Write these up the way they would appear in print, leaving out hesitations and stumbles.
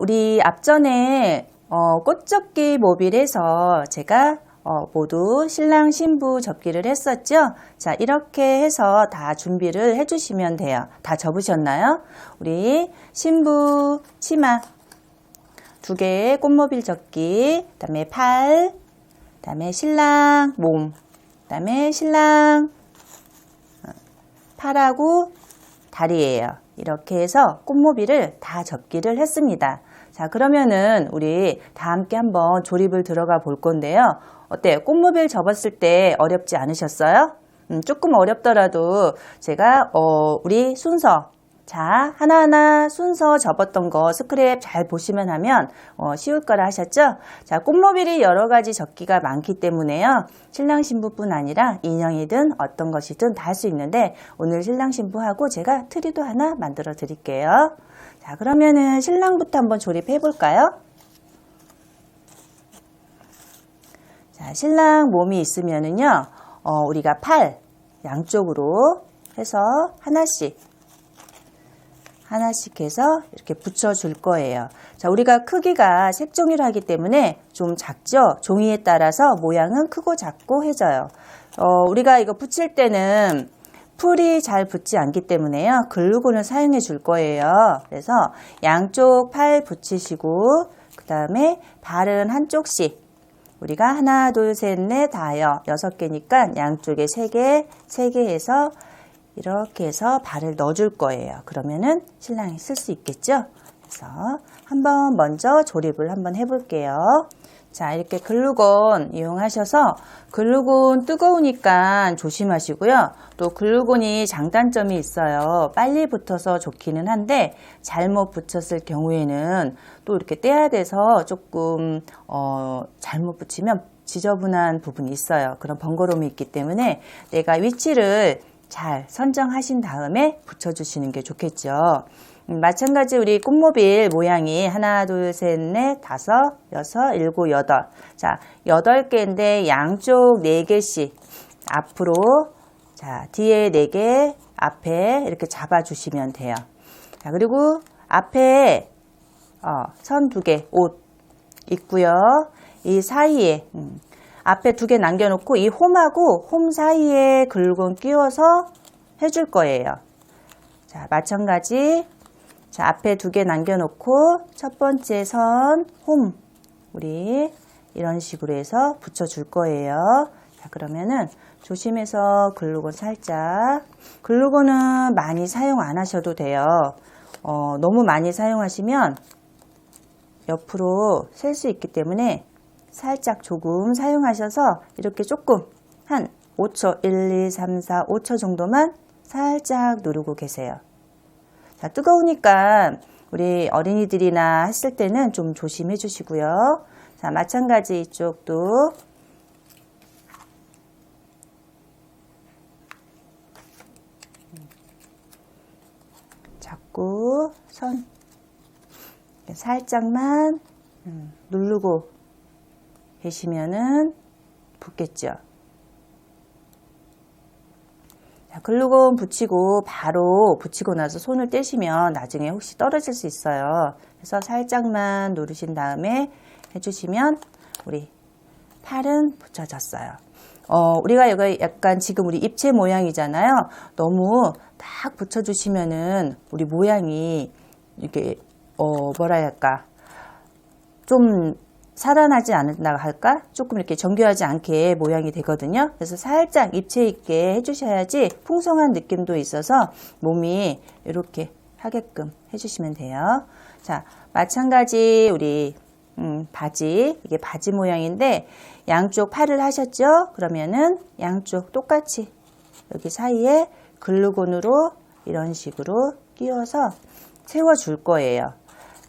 우리 앞전에 꽃접기 모빌에서 제가 모두 신랑 신부 접기를 했었죠. 자, 이렇게 해서 다 준비를 해주시면 돼요. 다 접으셨나요? 우리 신부 치마 2개의 꽃모빌 접기, 그 다음에 팔, 그 다음에 신랑 몸, 그 다음에 신랑 팔하고 다리예요. 이렇게 해서 꽃모빌을 다 접기를 했습니다. 자, 그러면은 우리 다 함께 한번 조립을 들어가 볼 건데요. 어때요? 꽃모빌 접었을 때 어렵지 않으셨어요? 조금 어렵더라도 제가 우리 순서, 자, 하나하나 순서 접었던 거 스크랩 잘 보시면 하면 쉬울 거라 하셨죠? 자, 꽃모빌이 여러 가지 접기가 많기 때문에요. 신랑 신부뿐 아니라 인형이든 어떤 것이든 다 할 수 있는데 오늘 신랑 신부하고 제가 트리도 하나 만들어 드릴게요. 자, 그러면은 신랑부터 한번 조립해 볼까요? 자, 신랑 몸이 있으면은요, 우리가 팔 양쪽으로 해서 하나씩 해서 이렇게 붙여줄 거예요. 자, 우리가 크기가 색종이를 하기 때문에 좀 작죠? 종이에 따라서 모양은 크고 작고 해져요. 우리가 이거 붙일 때는 풀이 잘 붙지 않기 때문에요. 글루건을 사용해 줄 거예요. 그래서 양쪽 팔 붙이시고 그 다음에 발은 한쪽씩 우리가 하나, 둘, 셋, 넷, 다요. 6개니까 양쪽에 3개, 3개 해서 이렇게 해서 발을 넣어줄 거예요. 그러면은 신랑이 쓸 수 있겠죠? 그래서 한번 먼저 조립을 한번 해볼게요. 자, 이렇게 글루건 이용하셔서 글루건 뜨거우니까 조심하시고요. 또 글루건이 장단점이 있어요. 빨리 붙어서 좋기는 한데 잘못 붙였을 경우에는 또 이렇게 떼야 돼서 조금 잘못 붙이면 지저분한 부분이 있어요. 그런 번거로움이 있기 때문에 내가 위치를 잘 선정하신 다음에 붙여주시는 게 좋겠죠. 마찬가지 우리 꽃모빌 모양이 하나, 둘, 셋, 넷, 다섯, 여섯, 일곱, 여덟. 자, 8개인데 양쪽 4개씩 앞으로, 자, 뒤에 4개, 앞에 이렇게 잡아주시면 돼요. 자, 그리고 앞에 선 2개, 옷 있고요. 이 사이에 앞에 2개 남겨놓고 이 홈하고 홈 사이에 글루건 끼워서 해줄 거예요. 자, 마찬가지. 자, 앞에 2개 남겨놓고 첫 번째 선 홈 우리 이런 식으로 해서 붙여줄 거예요. 자, 그러면은 조심해서 글루건 살짝. 글루건은 많이 사용 안 하셔도 돼요. 너무 많이 사용하시면 옆으로 셀 수 있기 때문에 살짝 조금 사용하셔서 이렇게 조금 한 5초, 1, 2, 3, 4, 5초 정도만 살짝 누르고 계세요. 자, 뜨거우니까 우리 어린이들이나 했을 때는 좀 조심해 주시고요. 자, 마찬가지 이쪽도 잡고 선 살짝만 누르고 계시면은 붙겠죠. 자, 글루건 붙이고 바로 붙이고 나서 손을 떼시면 나중에 혹시 떨어질 수 있어요. 그래서 살짝만 누르신 다음에 해주시면 우리 팔은 붙여졌어요. 우리가 여기 약간 지금 우리 입체 모양이잖아요. 너무 딱 붙여주시면은 우리 모양이 이렇게 뭐라 할까 좀 살아나지 않는다 할까? 조금 이렇게 정교하지 않게 모양이 되거든요. 그래서 살짝 입체 있게 해주셔야지 풍성한 느낌도 있어서 몸이 이렇게 하게끔 해주시면 돼요. 자, 마찬가지 우리 바지, 이게 바지 모양인데 양쪽 팔을 하셨죠? 그러면은 양쪽 똑같이 여기 사이에 글루건으로 이런 식으로 끼워서 채워줄 거예요.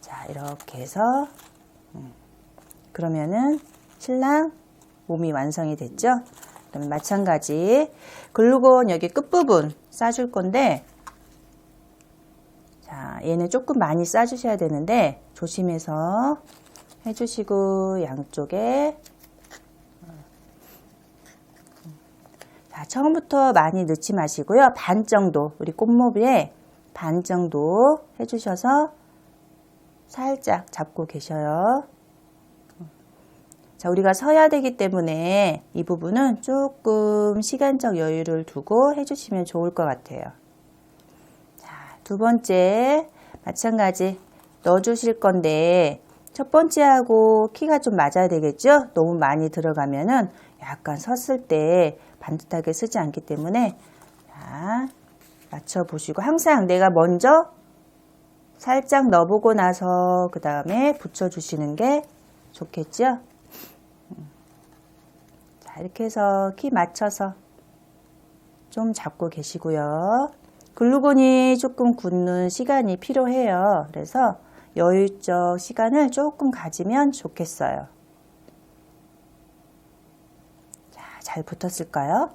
자, 이렇게 해서 그러면은 신랑 몸이 완성이 됐죠? 그러면 마찬가지 글루건 여기 끝부분 싸줄 건데 자, 얘는 조금 많이 싸주셔야 되는데 조심해서 해주시고 양쪽에 자, 처음부터 많이 넣지 마시고요. 반 정도 우리 꽃모빌에 반 정도 해주셔서 살짝 잡고 계셔요. 자, 우리가 서야 되기 때문에 이 부분은 조금 시간적 여유를 두고 해주시면 좋을 것 같아요. 자, 두 번째 마찬가지 넣어주실 건데 첫 번째하고 키가 좀 맞아야 되겠죠? 너무 많이 들어가면은 약간 섰을 때 반듯하게 쓰지 않기 때문에 자, 맞춰보시고 항상 내가 먼저 살짝 넣어보고 나서 그 다음에 붙여주시는 게 좋겠죠? 자, 이렇게 해서 키 맞춰서 좀 잡고 계시고요. 글루건이 조금 굳는 시간이 필요해요. 그래서 여유적 시간을 조금 가지면 좋겠어요. 자, 잘 붙었을까요?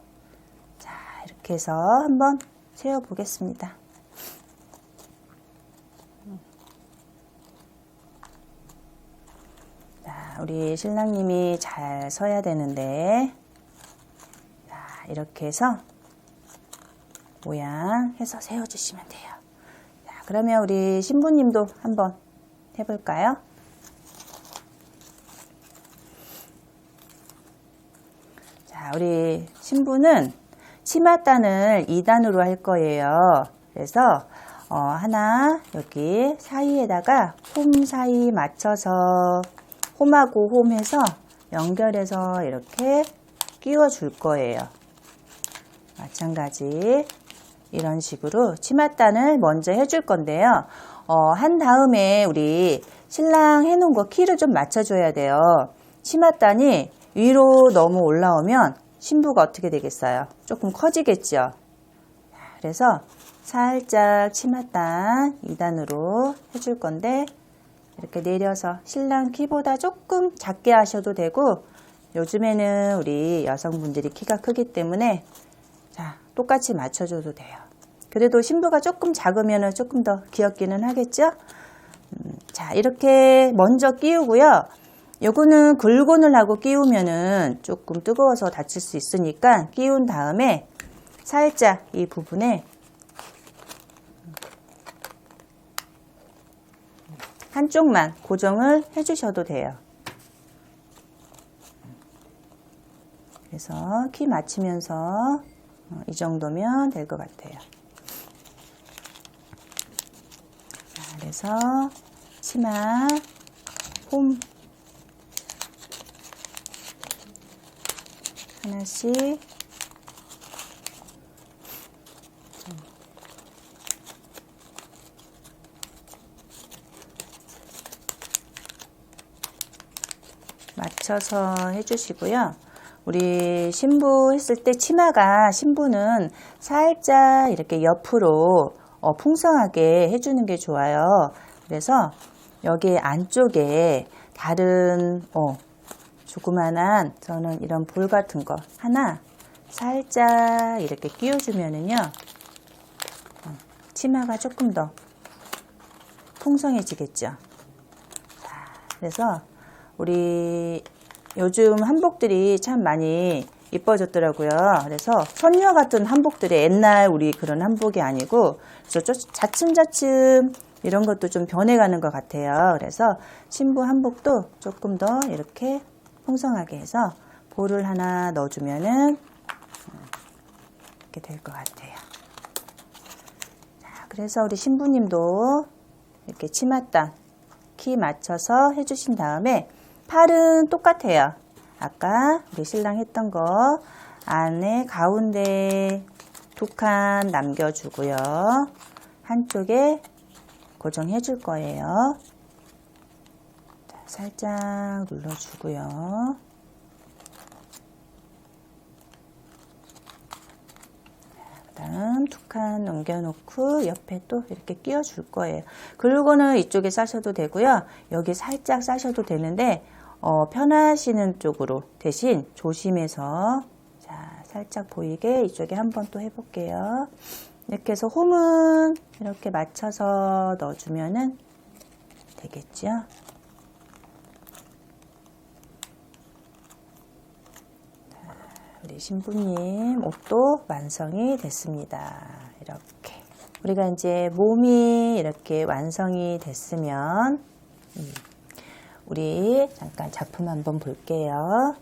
자, 이렇게 해서 한번 세워 보겠습니다. 자, 우리 신랑님이 잘 서야 되는데 자, 이렇게 해서 모양 해서 세워주시면 돼요. 자, 그러면 우리 신부님도 한번 해볼까요? 자, 우리 신부는 치맛단을 2단으로 할 거예요. 그래서 하나 여기 사이에다가 홈 사이 맞춰서 홈하고 홈 해서 연결해서 이렇게 끼워 줄 거예요. 마찬가지 이런 식으로 치맛단을 먼저 해줄 건데요. 한 다음에 우리 신랑 해놓은 거 키를 좀 맞춰줘야 돼요. 치맛단이 위로 너무 올라오면 신부가 어떻게 되겠어요? 조금 커지겠죠? 그래서 살짝 치맛단 2단으로 해줄 건데 이렇게 내려서 신랑 키보다 조금 작게 하셔도 되고 요즘에는 우리 여성분들이 키가 크기 때문에 자, 똑같이 맞춰줘도 돼요. 그래도 신부가 조금 작으면 조금 더 귀엽기는 하겠죠? 자, 이렇게 먼저 끼우고요. 요거는 글곤을 하고 끼우면은 조금 뜨거워서 다칠 수 있으니까 끼운 다음에 살짝 이 부분에 한쪽만 고정을 해주셔도 돼요. 그래서 키 맞추면서 이 정도면 될 것 같아요. 자, 그래서 치마, 홈 하나씩 맞춰서 해주시고요. 우리 신부 했을 때 치마가 신부는 살짝 이렇게 옆으로 풍성하게 해주는 게 좋아요. 그래서 여기 안쪽에 다른 조그만한 저는 이런 볼 같은 거 하나 살짝 이렇게 끼워주면은요 치마가 조금 더 풍성해지겠죠. 자, 그래서 우리 요즘 한복들이 참 많이 이뻐졌더라고요. 그래서 선녀 같은 한복들이 옛날 우리 그런 한복이 아니고 그래서 자춤자춤 이런 것도 좀 변해가는 것 같아요. 그래서 신부 한복도 조금 더 이렇게 풍성하게 해서 볼을 하나 넣어주면은 이렇게 될 것 같아요. 자, 그래서 우리 신부님도 이렇게 치맛단 키 맞춰서 해주신 다음에 팔은 똑같아요. 아까 우리 신랑 했던 거 안에 가운데 2칸 남겨주고요. 한쪽에 고정해 줄 거예요. 자, 살짝 눌러주고요. 그 다음 2칸 넘겨놓고 옆에 또 이렇게 끼워 줄 거예요. 글루건은 이쪽에 싸셔도 되고요. 여기 살짝 싸셔도 되는데 편하시는 쪽으로 대신 조심해서 자, 살짝 보이게 이쪽에 한번 또 해볼게요. 이렇게 해서 홈은 이렇게 맞춰서 넣어주면은 되겠죠. 자, 우리 신부님 옷도 완성이 됐습니다. 이렇게 우리가 이제 몸이 이렇게 완성이 됐으면 우리 잠깐 작품 한번 볼게요.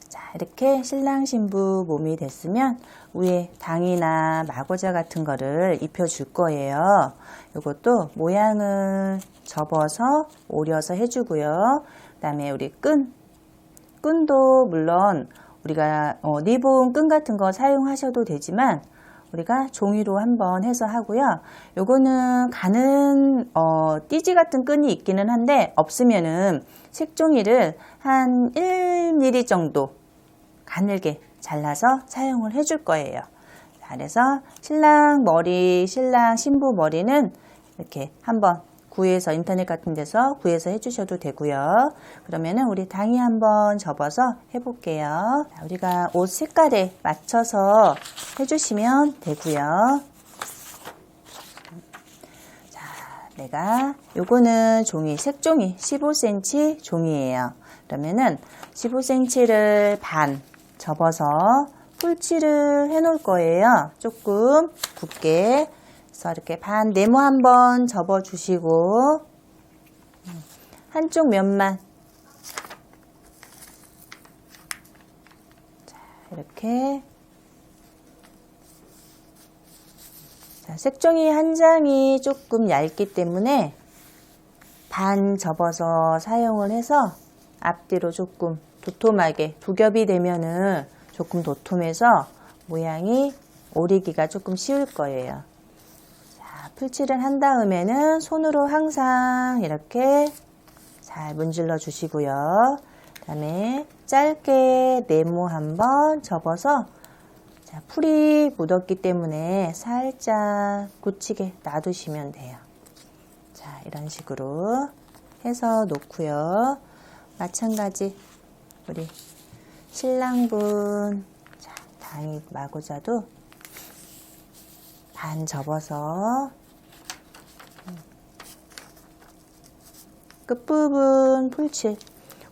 자, 이렇게 신랑 신부 몸이 됐으면 위에 당이나 마고자 같은 거를 입혀줄 거예요. 이것도 모양을 접어서 오려서 해주고요. 그 다음에 우리 끈도 물론 우리가 리본 끈 같은 거 사용하셔도 되지만 우리가 종이로 한번 해서 하고요. 요거는 가는 띠지 같은 끈이 있기는 한데 없으면은 색종이를 한 1mm 정도 가늘게 잘라서 사용을 해줄 거예요. 그래서 신랑 머리, 신랑 신부 머리는 이렇게 한번 구해서 인터넷 같은 데서 구해서 해주셔도 되고요. 그러면은 우리 당이 한번 접어서 해볼게요. 우리가 옷 색깔에 맞춰서 해주시면 되고요. 자, 내가 요거는 종이, 색종이 15cm 종이에요. 그러면은 15cm를 반 접어서 풀칠을 해 놓을 거예요. 조금 굵게. 그래서 이렇게 반 네모 한번 접어 주시고 한쪽 면만 자, 이렇게 자, 색종이 한 장이 조금 얇기 때문에 반 접어서 사용을 해서 앞뒤로 조금 도톰하게 두 겹이 되면은 조금 도톰해서 모양이 오리기가 조금 쉬울 거예요. 풀칠을 한 다음에는 손으로 항상 이렇게 잘 문질러 주시고요. 그 다음에 짧게 네모 한번 접어서 자, 풀이 묻었기 때문에 살짝 굳히게 놔두시면 돼요. 자, 이런 식으로 해서 놓고요. 마찬가지 우리 신랑분 자, 당이 마고자도 반 접어서 끝부분 풀칠.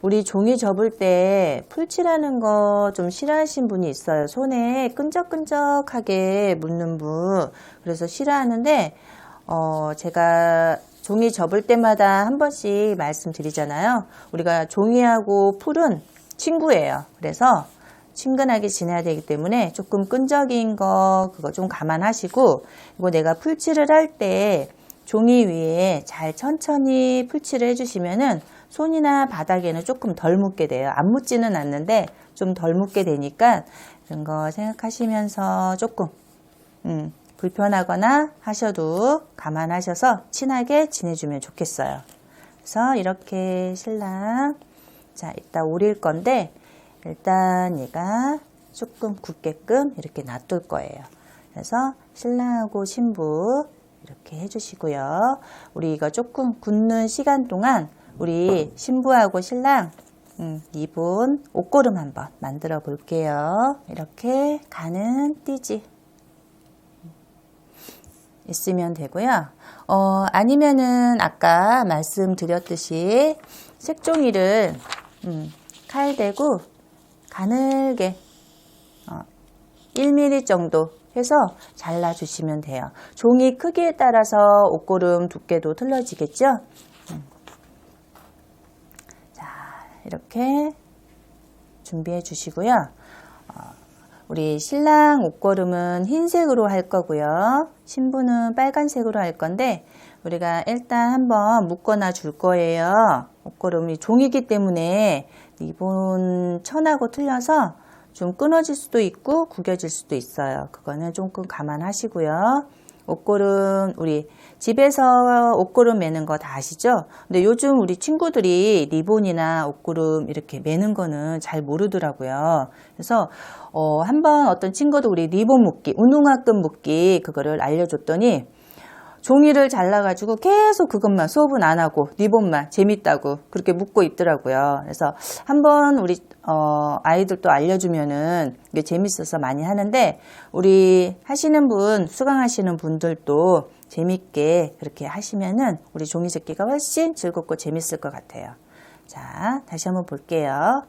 우리 종이 접을 때 풀칠하는 거 좀 싫어하시는 분이 있어요. 손에 끈적끈적하게 묻는 분. 그래서 싫어하는데 제가 종이 접을 때마다 한 번씩 말씀드리잖아요. 우리가 종이하고 풀은 친구예요. 그래서 친근하게 지내야 되기 때문에 조금 끈적인 거 그거 좀 감안하시고 이거 내가 풀칠을 할 때 종이 위에 잘 천천히 풀칠을 해주시면은 손이나 바닥에는 조금 덜 묻게 돼요. 안 묻지는 않는데 좀 덜 묻게 되니까 이런 거 생각하시면서 조금 불편하거나 하셔도 감안하셔서 친하게 지내주면 좋겠어요. 그래서 이렇게 신랑 자 이따 오릴 건데 일단 얘가 조금 굳게끔 이렇게 놔둘 거예요. 그래서 신랑하고 신부 이렇게 해주시고요. 우리 이거 조금 굳는 시간 동안 우리 신부하고 신랑 리본 옷고름 한번 만들어 볼게요. 이렇게 가는 띠지 있으면 되고요. 아니면은 아까 말씀드렸듯이 색종이를 칼 대고 가늘게 1mm 정도 해서 잘라주시면 돼요. 종이 크기에 따라서 옷고름 두께도 틀려지겠죠? 자, 이렇게 준비해 주시고요. 우리 신랑 옷고름은 흰색으로 할 거고요. 신부는 빨간색으로 할 건데 우리가 일단 한번 묶어놔 줄 거예요. 옷고름이 종이기 때문에 리본 천하고 틀려서 좀 끊어질 수도 있고 구겨질 수도 있어요. 그거는 조금 감안하시고요. 옷고름 우리 집에서 옷고름 매는 거 다 아시죠? 근데 요즘 우리 친구들이 리본이나 옷고름 이렇게 매는 거는 잘 모르더라고요. 그래서 한번 어떤 친구도 우리 리본 묶기, 운동화끈 묶기 그거를 알려줬더니 종이를 잘라가지고 계속 그것만 수업은 안 하고 리본만 재밌다고 그렇게 묶고 있더라고요. 그래서 한번 우리 아이들도 알려주면은 이게 재밌어서 많이 하는데 우리 하시는 분 수강하시는 분들도 재밌게 그렇게 하시면은 우리 종이 접기가 훨씬 즐겁고 재밌을 것 같아요. 자, 다시 한번 볼게요.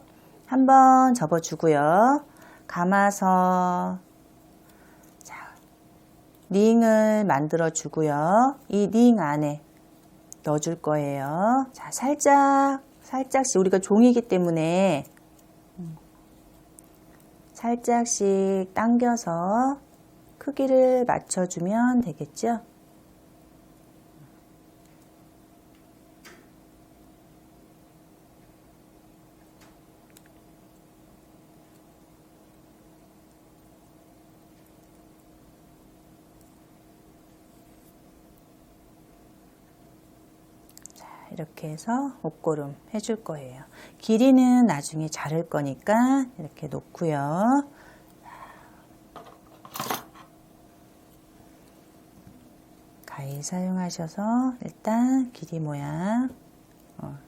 한번 접어주고요. 감아서 링을 만들어 주고요. 이 링 안에 넣어줄 거예요. 자, 살짝씩 우리가 종이기 때문에 살짝씩 당겨서 크기를 맞춰주면 되겠죠. 이렇게 해서 옷고름 해줄 거예요. 길이는 나중에 자를 거니까 이렇게 놓고요. 가위 사용하셔서 일단 길이 모양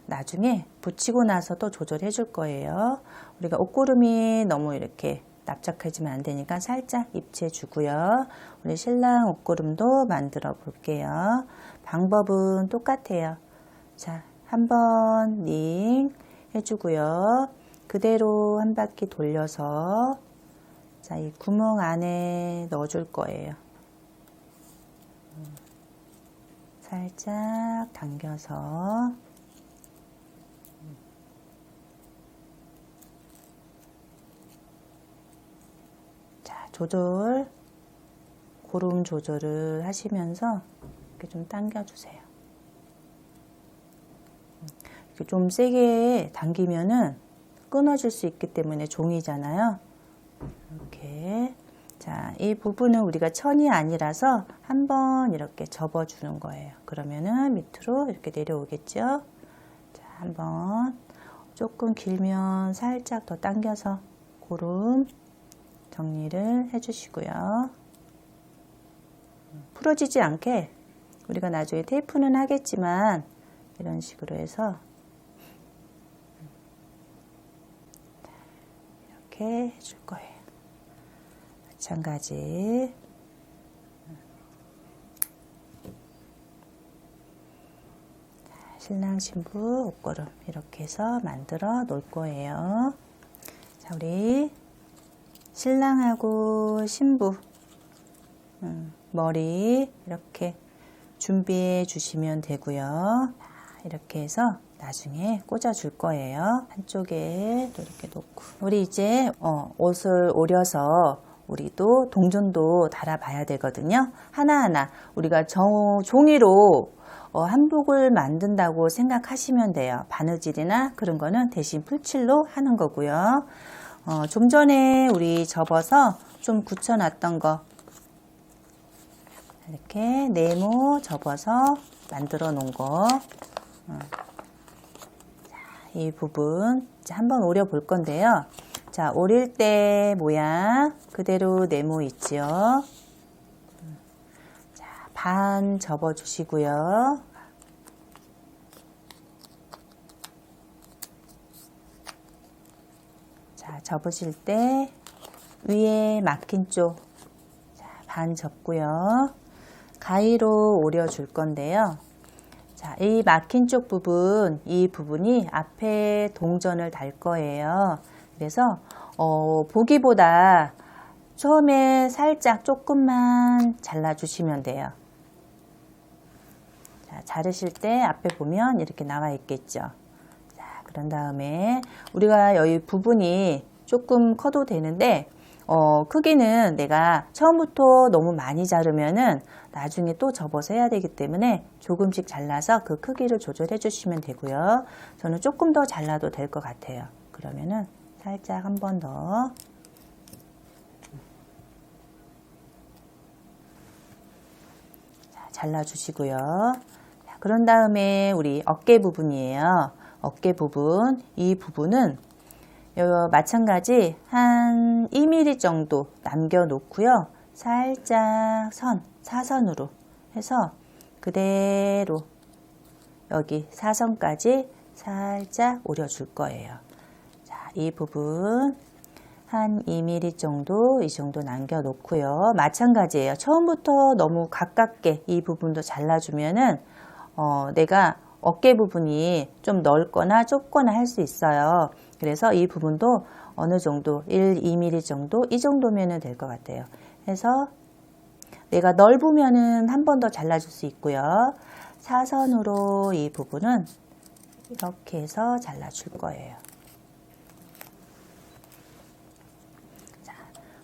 나중에 붙이고 나서 또 조절해 줄 거예요. 우리가 옷고름이 너무 이렇게 납작해지면 안 되니까 살짝 입체 주고요. 우리 신랑 옷고름도 만들어 볼게요. 방법은 똑같아요. 자, 한번 링 해주고요. 그대로 한 바퀴 돌려서 자, 이 구멍 안에 넣어줄 거예요. 살짝 당겨서 자, 고름 조절을 하시면서 이렇게 좀 당겨주세요. 좀 세게 당기면은 끊어질 수 있기 때문에 종이잖아요. 이렇게. 자, 이 부분은 우리가 천이 아니라서 한번 이렇게 접어주는 거예요. 그러면은 밑으로 이렇게 내려오겠죠. 자, 한번 조금 길면 살짝 더 당겨서 고름 정리를 해주시고요. 풀어지지 않게 우리가 나중에 테이프는 하겠지만 이런 식으로 해서 이렇게 해줄 거예요. 마찬가지. 신랑 신부 옷고름 이렇게 해서 만들어 놓을 거예요. 자, 우리 신랑하고 신부 머리 이렇게 준비해 주시면 되고요. 이렇게 해서 나중에 꽂아 줄 거예요. 한쪽에 또 이렇게 놓고 우리 이제 옷을 오려서 우리도 동전도 달아 봐야 되거든요. 하나하나 우리가 종이로 한복을 만든다고 생각하시면 돼요. 바느질이나 그런 거는 대신 풀칠로 하는 거고요. 좀 전에 우리 접어서 좀 굳혀놨던 거 이렇게 네모 접어서 만들어 놓은 거 이 부분 이제 한번 오려 볼 건데요. 자, 오릴 때 모양 그대로 네모 있지요. 자, 반 접어 주시고요. 자, 접으실 때 위에 막힌 쪽 반 접고요. 가위로 오려 줄 건데요. 자, 이 막힌 쪽 부분, 이 부분이 앞에 동전을 달 거예요. 그래서 보기보다 처음에 살짝 조금만 잘라주시면 돼요. 자, 자르실 때 앞에 보면 이렇게 나와 있겠죠. 자, 그런 다음에 우리가 여기 부분이 조금 커도 되는데 크기는 내가 처음부터 너무 많이 자르면은 나중에 또 접어서 해야 되기 때문에 조금씩 잘라서 그 크기를 조절해 주시면 되고요. 저는 조금 더 잘라도 될 것 같아요. 그러면은 살짝 한 번 더 잘라 주시고요. 그런 다음에 우리 어깨 부분이에요. 어깨 부분, 이 부분은 마찬가지 한 2mm 정도 남겨 놓고요. 살짝 사선으로 해서 그대로 여기 사선까지 살짝 오려 줄 거예요. 자, 이 부분 한 2mm 정도, 이 정도 남겨 놓고요. 마찬가지예요. 처음부터 너무 가깝게 이 부분도 잘라주면은 내가 어깨 부분이 좀 넓거나 좁거나 할 수 있어요. 그래서 이 부분도 어느 정도 2mm 정도 이 정도면 될 것 같아요. 해서 내가 넓으면은 한 번 더 잘라줄 수 있고요. 사선으로 이 부분은 이렇게 해서 잘라줄 거예요. 자,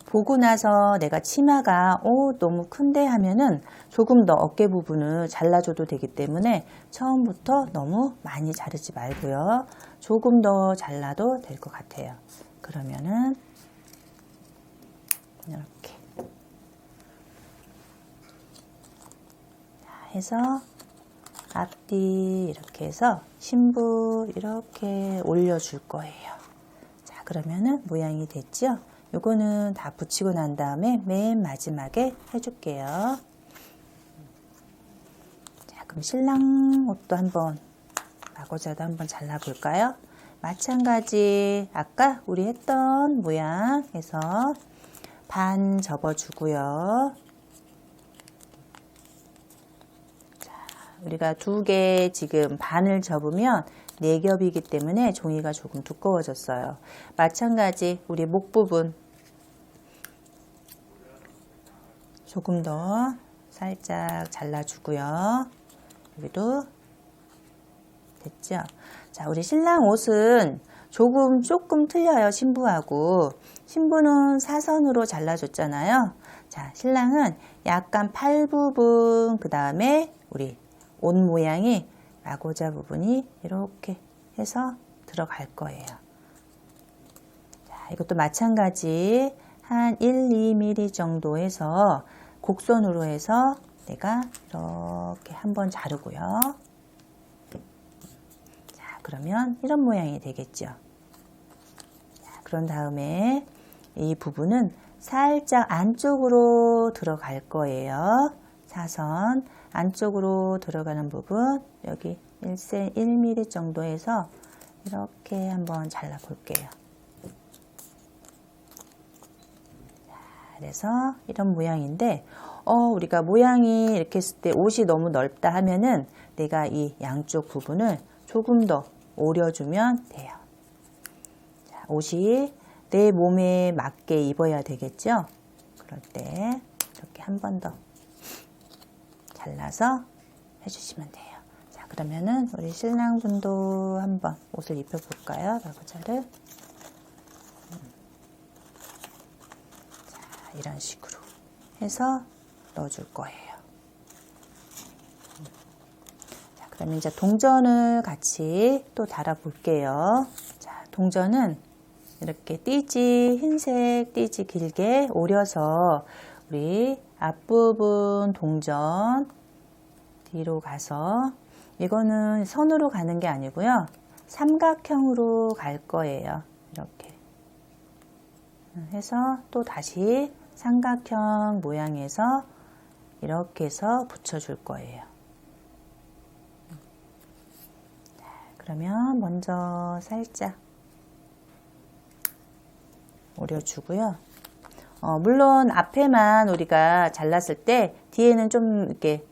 보고 나서 내가 치마가 너무 큰데 하면은 조금 더 어깨 부분을 잘라줘도 되기 때문에 처음부터 너무 많이 자르지 말고요. 조금 더 잘라도 될 것 같아요. 그러면은 이렇게 해서 앞뒤 이렇게 해서 신부 이렇게 올려줄 거예요. 자, 그러면은 모양이 됐죠? 요거는 다 붙이고 난 다음에 맨 마지막에 해줄게요. 자, 그럼 신랑 옷도 한번 마고자도 한번 잘라볼까요? 마찬가지 아까 우리 했던 모양에서 반 접어주고요. 자, 우리가 2개 지금 반을 접으면 4겹이기 때문에 종이가 조금 두꺼워졌어요. 마찬가지 우리 목 부분 조금 더 살짝 잘라주고요. 여기도 됐죠? 자, 우리 신랑 옷은 조금 틀려요. 신부하고. 신부는 사선으로 잘라줬잖아요. 자, 신랑은 약간 팔 부분, 그 다음에 우리 옷 모양이 마고자 부분이 이렇게 해서 들어갈 거예요. 자, 이것도 마찬가지 한 1-2mm 정도 해서 곡선으로 해서 내가 이렇게 한번 자르고요. 자, 그러면 이런 모양이 되겠죠. 자, 그런 다음에 이 부분은 살짝 안쪽으로 들어갈 거예요. 사선 안쪽으로 들어가는 부분 여기 1mm 정도 해서 이렇게 한번 잘라 볼게요. 그래서 이런 모양인데 우리가 모양이 이렇게 했을 때 옷이 너무 넓다 하면은 내가 이 양쪽 부분을 조금 더 오려주면 돼요. 자, 옷이 내 몸에 맞게 입어야 되겠죠? 그럴 때 이렇게 한 번 더 잘라서 해주시면 돼요. 자, 그러면은 우리 신랑분도 한번 옷을 입혀볼까요? 마고자를. 자, 이런 식으로 해서 넣어줄 거예요. 자, 그러면 이제 동전을 같이 또 달아볼게요. 자, 동전은 이렇게 띠지, 흰색 띠지 길게 오려서 우리 앞부분 동전 뒤로 가서 이거는 선으로 가는 게 아니고요. 삼각형으로 갈 거예요. 이렇게 해서 또 다시 삼각형 모양에서 이렇게 해서 붙여줄 거예요. 자, 그러면 먼저 살짝 오려주고요. 물론 앞에만 우리가 잘랐을 때 뒤에는 좀 이렇게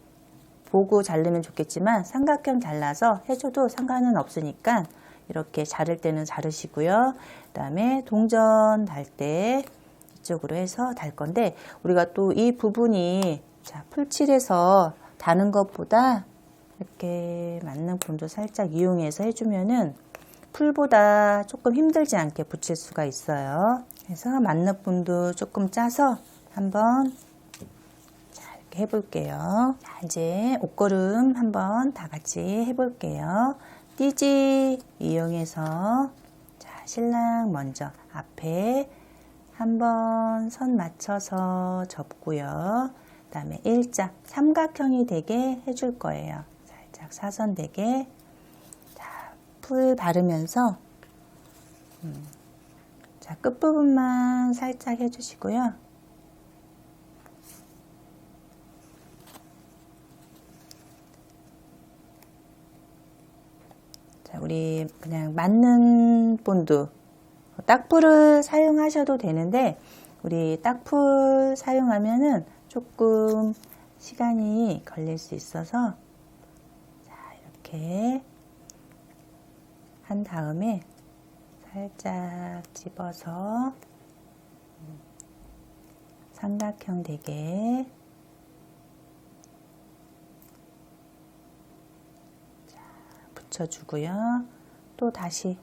보고 자르면 좋겠지만 삼각형 잘라서 해줘도 상관은 없으니까 이렇게 자를 때는 자르시고요. 그 다음에 동전 달 때 이쪽으로 해서 달 건데 우리가 또 이 부분이 풀칠해서 다는 것보다 이렇게 맞는 분도 살짝 이용해서 해주면은 풀보다 조금 힘들지 않게 붙일 수가 있어요. 그래서 만렙분도 조금 짜서 한번 이렇게 해볼게요. 자, 이제 옷걸음 한번 다 같이 해볼게요. 띠지 이용해서 자, 신랑 먼저 앞에 한번 선 맞춰서 접고요. 그 다음에 일자 삼각형이 되게 해줄 거예요. 살짝 사선 되게 풀 바르면서 자, 끝부분만 살짝 해주시고요. 자, 우리 그냥 맞는 본드 딱풀을 사용하셔도 되는데 우리 딱풀 사용하면은 조금 시간이 걸릴 수 있어서 자, 이렇게 한 다음에 살짝 집어서 삼각형 되게 붙여주고요. 또 다시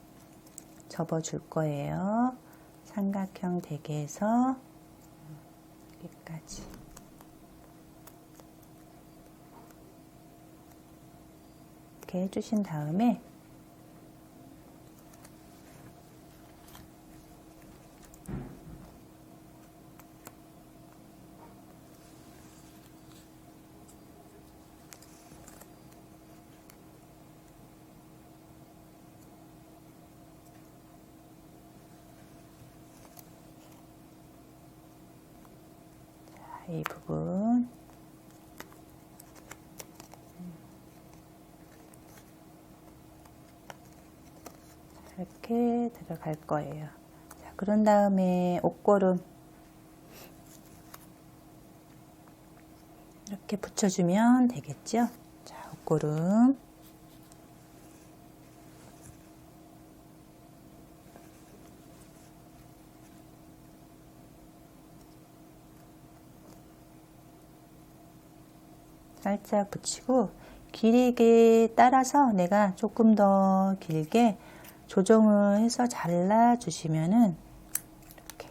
접어줄 거예요. 삼각형 되게 해서 여기까지. 이렇게 해주신 다음에 이 부분 이렇게 들어갈 거예요. 자, 그런 다음에 옷고름 이렇게 붙여주면 되겠죠. 자, 옷고름 살짝 붙이고 길이에 따라서 내가 조금 더 길게 조정을 해서 잘라 주시면은 이렇게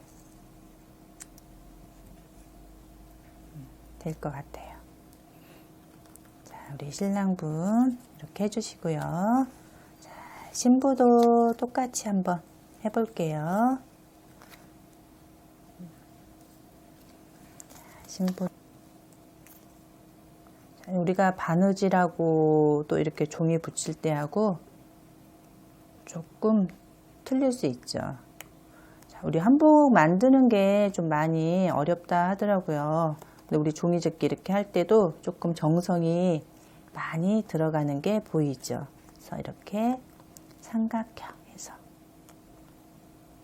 될 것 같아요. 자, 우리 신랑분 이렇게 해주시고요. 자, 신부도 똑같이 한번 해볼게요. 자, 신부 우리가 바느질하고 또 이렇게 종이 붙일 때 하고 조금 틀릴 수 있죠. 자, 우리 한복 만드는 게 좀 많이 어렵다 하더라고요. 근데 우리 종이접기 이렇게 할 때도 조금 정성이 많이 들어가는 게 보이죠. 그래서 이렇게 삼각형해서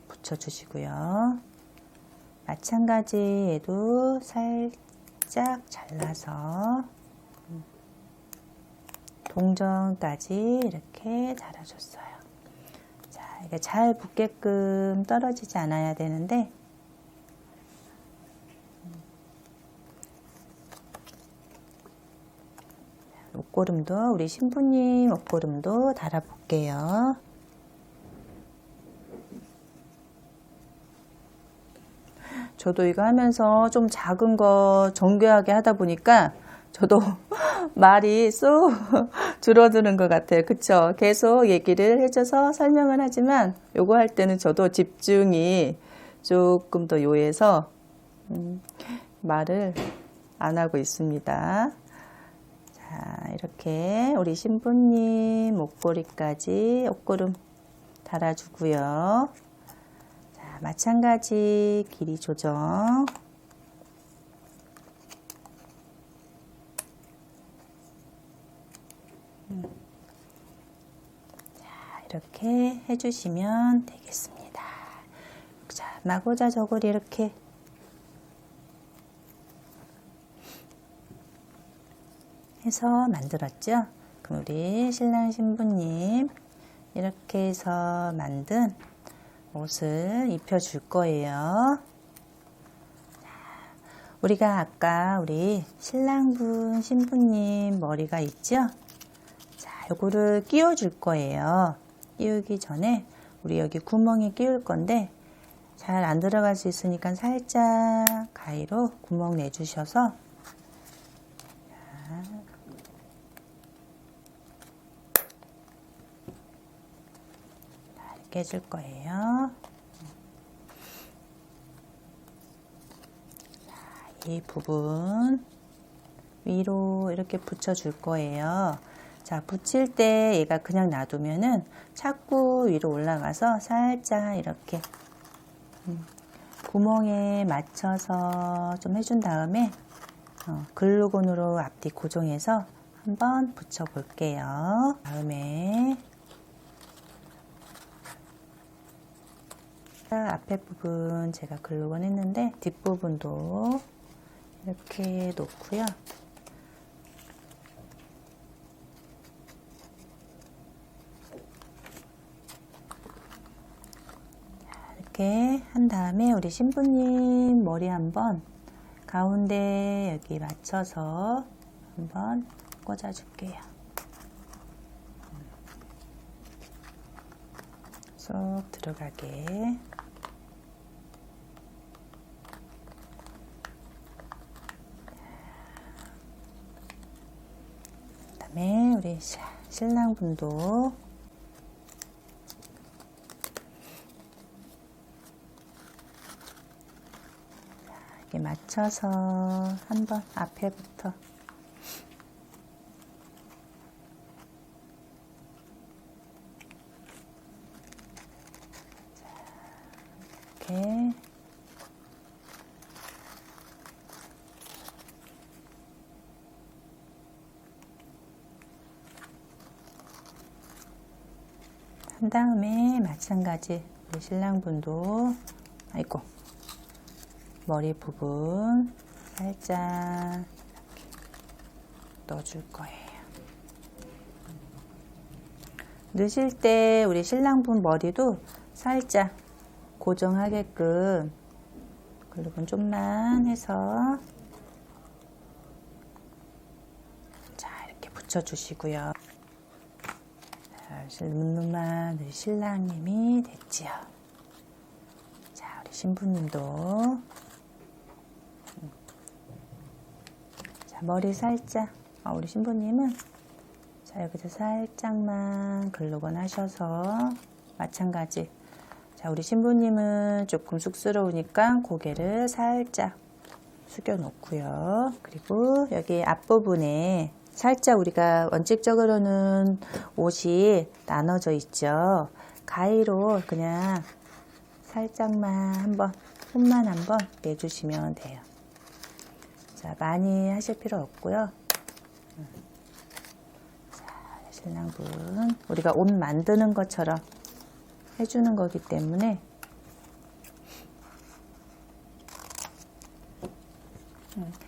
붙여주시고요. 마찬가지 얘도 살짝 잘라서 동전까지 이렇게 달아줬어요. 자, 이게 잘 붙게끔 떨어지지 않아야 되는데 옷고름도 우리 신부님 옷고름도 달아볼게요. 저도 이거 하면서 좀 작은 거 정교하게 하다 보니까 저도 말이 쏙 줄어드는 것 같아요. 그쵸? 계속 얘기를 해줘서 설명을 하지만 요거 할 때는 저도 집중이 조금 더 요해서 말을 안 하고 있습니다. 자, 이렇게 우리 신부님 목걸이까지 옷고름 달아주고요. 자, 마찬가지 길이 조정. 이렇게 해주시면 되겠습니다. 자, 마고자 저고리 이렇게 해서 만들었죠. 그럼 우리 신랑 신부님 이렇게 해서 만든 옷을 입혀줄 거예요. 우리가 아까 우리 신랑분 신부님 머리가 있죠. 자, 요거를 끼워 줄 거예요. 끼우기 전에 우리 여기 구멍에 끼울 건데 잘 안 들어갈 수 있으니까 살짝 가위로 구멍 내주셔서 이렇게 해줄 거예요. 자, 이 부분 위로 이렇게 붙여줄 거예요. 자, 붙일 때 얘가 그냥 놔두면은 자꾸 위로 올라가서 살짝 이렇게 구멍에 맞춰서 좀 해준 다음에 글루건으로 앞뒤 고정해서 한번 붙여 볼게요. 다음에 앞에 부분 제가 글루건 했는데 뒷부분도 이렇게 놓고요. 이렇게 한 다음에 우리 신부님 머리 한번 가운데 여기 맞춰서 한번 꽂아 줄게요. 쏙 들어가게. 그다음에 우리 신랑분도 이렇게 맞춰서 한번 앞에부터 이렇게 한 다음에 마찬가지 우리 신랑분도 아이고 머리 부분 살짝 이렇게 넣어줄 거예요. 넣으실 때 우리 신랑분 머리도 살짝 고정하게끔 그리고 좀만 해서 자 이렇게 붙여주시고요. 늠름한 우리 신랑님이 됐지요. 자 우리 신부님도 자 머리 살짝 우리 신부님은 자 여기서 살짝만 글루건 하셔서 마찬가지 자 우리 신부님은 조금 쑥스러우니까 고개를 살짝 숙여 놓고요. 그리고 여기 앞부분에 살짝 우리가 원칙적으로는 옷이 나눠져 있죠. 가위로 그냥 살짝만 한번 손만 한번 내주시면 돼요. 자 많이 하실 필요 없고요. 자 신랑분 우리가 옷 만드는 것처럼 해주는 거기 때문에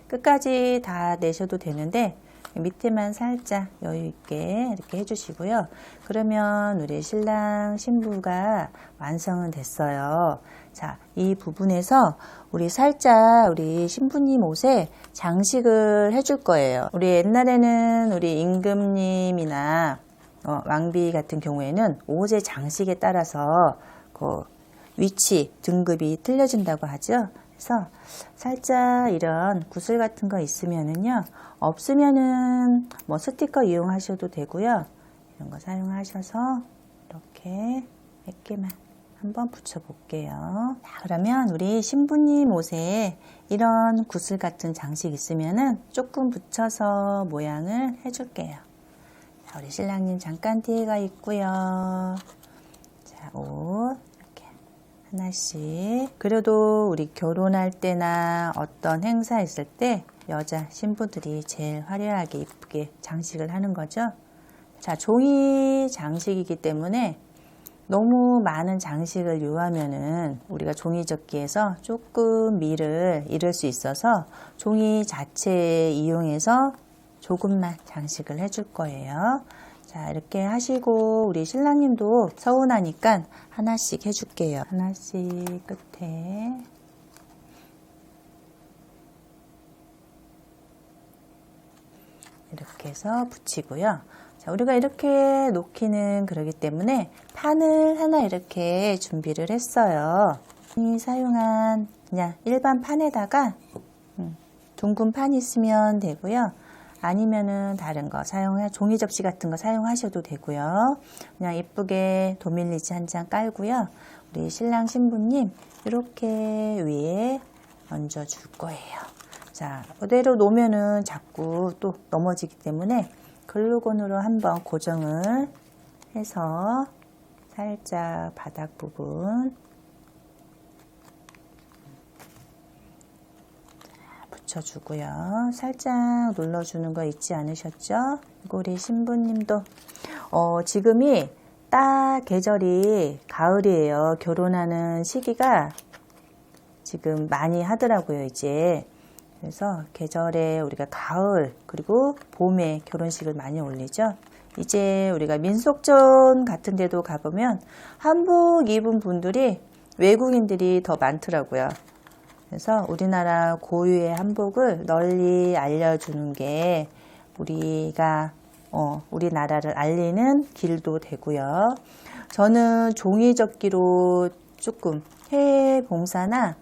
끝까지 다 내셔도 되는데 밑에만 살짝 여유 있게 이렇게 해주시고요. 그러면 우리 신랑 신부가 완성은 됐어요. 자, 이 부분에서 우리 살짝 우리 신부님 옷에 장식을 해줄 거예요. 우리 옛날에는 우리 임금님이나 왕비 같은 경우에는 옷의 장식에 따라서 그 위치, 등급이 틀려진다고 하죠. 그래서 살짝 이런 구슬 같은 거 있으면은요, 없으면은 뭐 스티커 이용하셔도 되고요. 이런 거 사용하셔서 이렇게 몇 개만 한번 붙여 볼게요. 그러면 우리 신부님 옷에 이런 구슬 같은 장식 있으면은 조금 붙여서 모양을 해줄게요. 자, 우리 신랑님 잠깐 뒤에가 있고요. 자, 옷 이렇게 하나씩. 그래도 우리 결혼할 때나 어떤 행사 있을 때 여자 신부들이 제일 화려하게 이쁘게 장식을 하는 거죠. 자, 종이 장식이기 때문에 너무 많은 장식을 요하면은 우리가 종이접기에서 조금 미를 잃을 수 있어서 종이 자체 이용해서 조금만 장식을 해줄 거예요. 자, 이렇게 하시고 우리 신랑님도 서운하니까 하나씩 해줄게요. 하나씩 끝에 이렇게 해서 붙이고요. 자, 우리가 이렇게 놓기는 그러기 때문에 판을 하나 이렇게 준비를 했어요. 이 사용한 그냥 일반 판에다가 둥근 판이 있으면 되고요. 아니면은 다른 거 사용해 종이 접시 같은 거 사용하셔도 되고요. 그냥 예쁘게 도밀리지 한 장 깔고요. 우리 신랑 신부님 이렇게 위에 얹어 줄 거예요. 자, 그대로 놓으면은 자꾸 또 넘어지기 때문에 글루건으로 한번 고정을 해서 살짝 바닥 부분 붙여주고요. 살짝 눌러주는 거 잊지 않으셨죠? 우리 신부님도 지금이 딱 계절이 가을이에요. 결혼하는 시기가 지금 많이 하더라고요. 이제 그래서 계절에 우리가 가을 그리고 봄에 결혼식을 많이 올리죠. 이제 우리가 민속촌 같은 데도 가보면 한복 입은 분들이 외국인들이 더 많더라고요. 그래서 우리나라 고유의 한복을 널리 알려주는 게 우리가 우리나라를 알리는 길도 되고요. 저는 종이 접기로 조금 해외 봉사나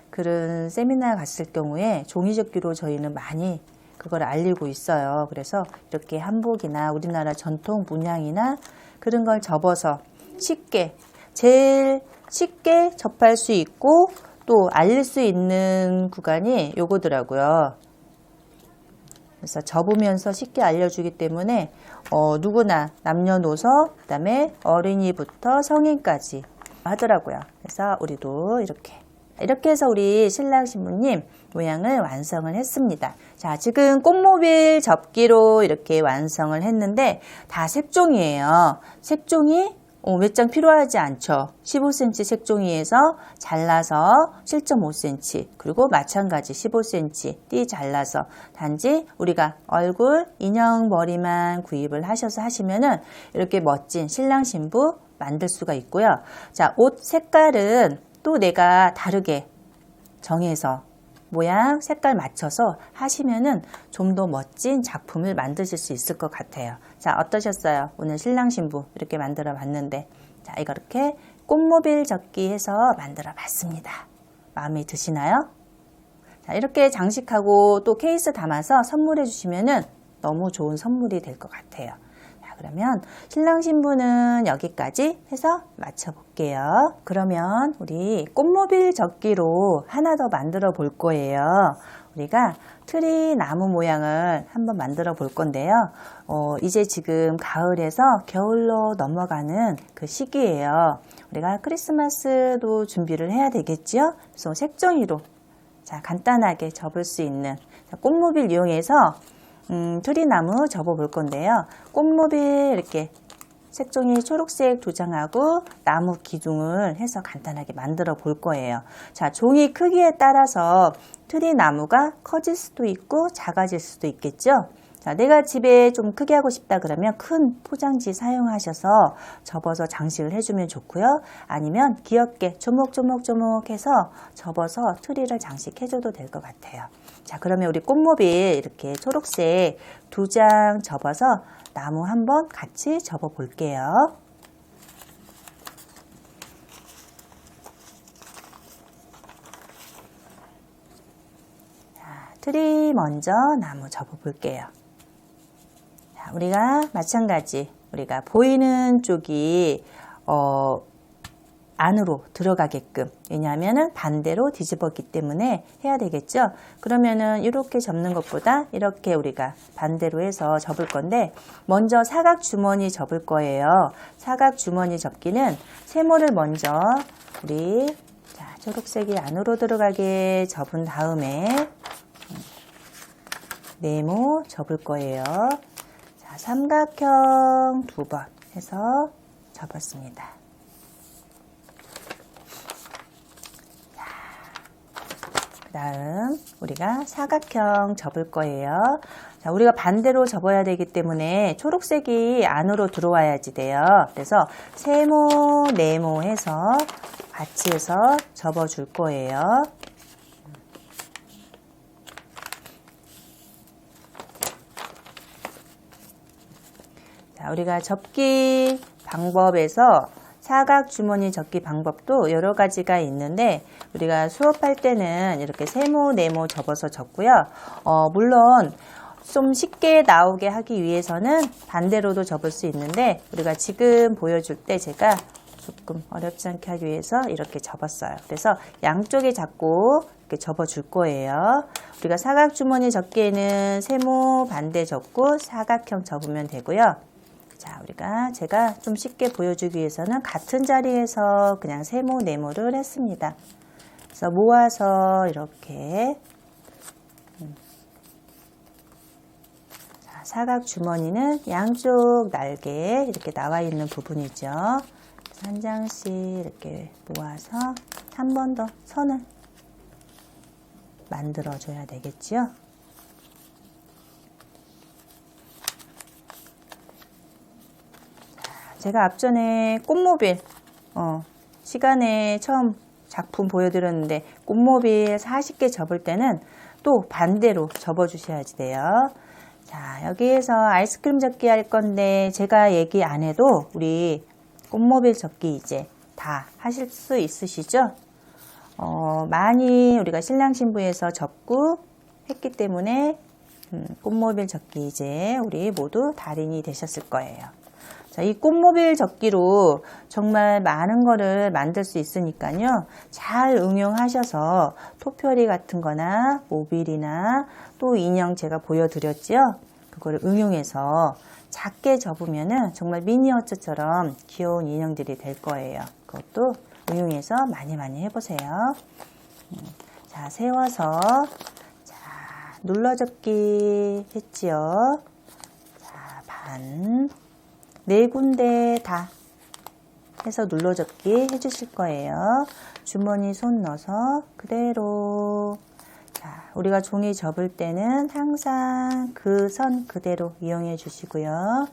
그런 세미나 갔을 경우에 종이 접기로 저희는 많이 그걸 알리고 있어요. 그래서 이렇게 한복이나 우리나라 전통 문양이나 그런 걸 접어서 쉽게, 제일 쉽게 접할 수 있고 또 알릴 수 있는 구간이 요거더라고요. 그래서 접으면서 쉽게 알려주기 때문에 누구나 남녀노소, 그 다음에 어린이부터 성인까지 하더라고요. 그래서 우리도 이렇게 해서 우리 신랑 신부님 모양을 완성을 했습니다. 자, 지금 꽃모빌 접기로 이렇게 완성을 했는데 다 색종이에요. 색종이 몇 장 필요하지 않죠. 15cm 색종이에서 잘라서 7.5cm, 그리고 마찬가지 15cm 띠 잘라서 단지 우리가 얼굴 인형 머리만 구입을 하셔서 하시면은 이렇게 멋진 신랑 신부 만들 수가 있고요. 자, 옷 색깔은 또 내가 다르게 정해서 모양 색깔 맞춰서 하시면은 좀 더 멋진 작품을 만드실 수 있을 것 같아요. 자, 어떠셨어요? 오늘 신랑 신부 이렇게 만들어 봤는데, 자, 이렇게 꽃모빌 접기 해서 만들어 봤습니다. 마음에 드시나요? 자, 이렇게 장식하고 또 케이스 담아서 선물해 주시면은 너무 좋은 선물이 될 것 같아요. 자, 그러면 신랑 신부는 여기까지 해서 마쳐 볼게요. 그러면 우리 꽃모빌 접기로 하나 더 만들어 볼 거예요. 우리가 트리 나무 모양을 한번 만들어 볼 건데요. 이제 지금 가을에서 겨울로 넘어가는 그 시기예요. 우리가 크리스마스도 준비를 해야 되겠죠? 그래서 색종이로 자, 간단하게 접을 수 있는 꽃모빌 이용해서 트리나무 접어 볼 건데요. 꽃모빌 이렇게 색종이 초록색 2장하고 나무 기둥을 해서 간단하게 만들어 볼 거예요. 자, 종이 크기에 따라서 트리나무가 커질 수도 있고 작아질 수도 있겠죠. 자, 내가 집에 좀 크게 하고 싶다 그러면 큰 포장지 사용하셔서 접어서 장식을 해주면 좋고요. 아니면 귀엽게 조목조목조목 해서 접어서 트리를 장식해줘도 될 것 같아요. 자, 그러면 우리 꽃모빌 이렇게 초록색 2장 접어서 나무 한번 같이 접어 볼게요. 자, 트리 먼저 나무 접어 볼게요. 자, 우리가 마찬가지 우리가 보이는 쪽이 안으로 들어가게끔, 왜냐하면 반대로 뒤집었기 때문에 해야 되겠죠. 그러면은 이렇게 접는 것보다 이렇게 우리가 반대로 해서 접을 건데, 먼저 사각 주머니 접을 거예요. 사각 주머니 접기는 세모를 먼저 우리 초록색이 안으로 들어가게 접은 다음에 네모 접을 거예요. 자, 삼각형 2번 해서 접었습니다. 다음 우리가 사각형 접을 거예요. 자, 우리가 반대로 접어야 되기 때문에 초록색이 안으로 들어와야지 돼요. 그래서 세모, 네모 해서 같이 해서 접어 줄 거예요. 자, 우리가 접기 방법에서 사각 주머니 접기 방법도 여러 가지가 있는데, 우리가 수업할 때는 이렇게 세모, 네모 접어서 접고요. 물론 좀 쉽게 나오게 하기 위해서는 반대로도 접을 수 있는데, 우리가 지금 보여줄 때 제가 조금 어렵지 않게 하기 위해서 이렇게 접었어요. 그래서 양쪽에 잡고 이렇게 접어 줄 거예요. 우리가 사각 주머니 접기에는 세모 반대 접고 사각형 접으면 되고요. 자, 제가 좀 쉽게 보여주기 위해서는 같은 자리에서 그냥 세모, 네모를 했습니다. 그래서 모아서 이렇게 자, 사각 주머니는 양쪽 날개에 이렇게 나와 있는 부분이죠. 한 장씩 이렇게 모아서 한 번 더 선을 만들어 줘야 되겠죠. 제가 앞전에 꽃모빌 시간에 처음 작품 보여드렸는데, 꽃모빌 40개 접을 때는 또 반대로 접어 주셔야지 돼요. 자, 여기에서 아이스크림 접기 할 건데 제가 얘기 안 해도 우리 꽃모빌 접기 이제 다 하실 수 있으시죠? 많이 우리가 신랑 신부에서 접고 했기 때문에 꽃모빌 접기 이제 우리 모두 달인이 되셨을 거예요. 자, 이 꽃모빌 접기로 정말 많은 거를 만들 수 있으니까요. 잘 응용하셔서 토표리 같은 거나 모빌이나 또 인형 제가 보여드렸죠. 그거를 응용해서 작게 접으면은 정말 미니어처처럼 귀여운 인형들이 될 거예요. 그것도 응용해서 많이 해보세요. 자, 세워서 자, 눌러접기 했지요. 자, 반. 4군데 다 해서 눌러접기 해주실 거예요. 주머니 손 넣어서 그대로. 자, 우리가 종이 접을 때는 항상 그 선 그대로 이용해 주시고요.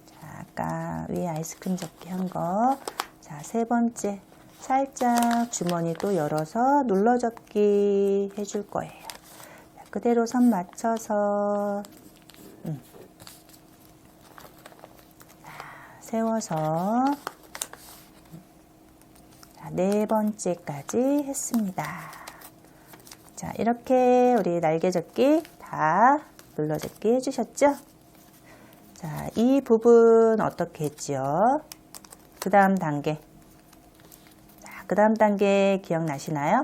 자, 아까 위에 아이스크림 접기 한 거. 자, 3번째 살짝 주머니 또 열어서 눌러접기 해줄 거예요. 자, 그대로 선 맞춰서 세워서 자, 4번째까지 했습니다. 자, 이렇게 우리 날개접기 다 눌러접기 해주셨죠? 자, 이 부분 어떻게 했지요? 그 다음 단계. 자, 그 다음 단계 기억나시나요?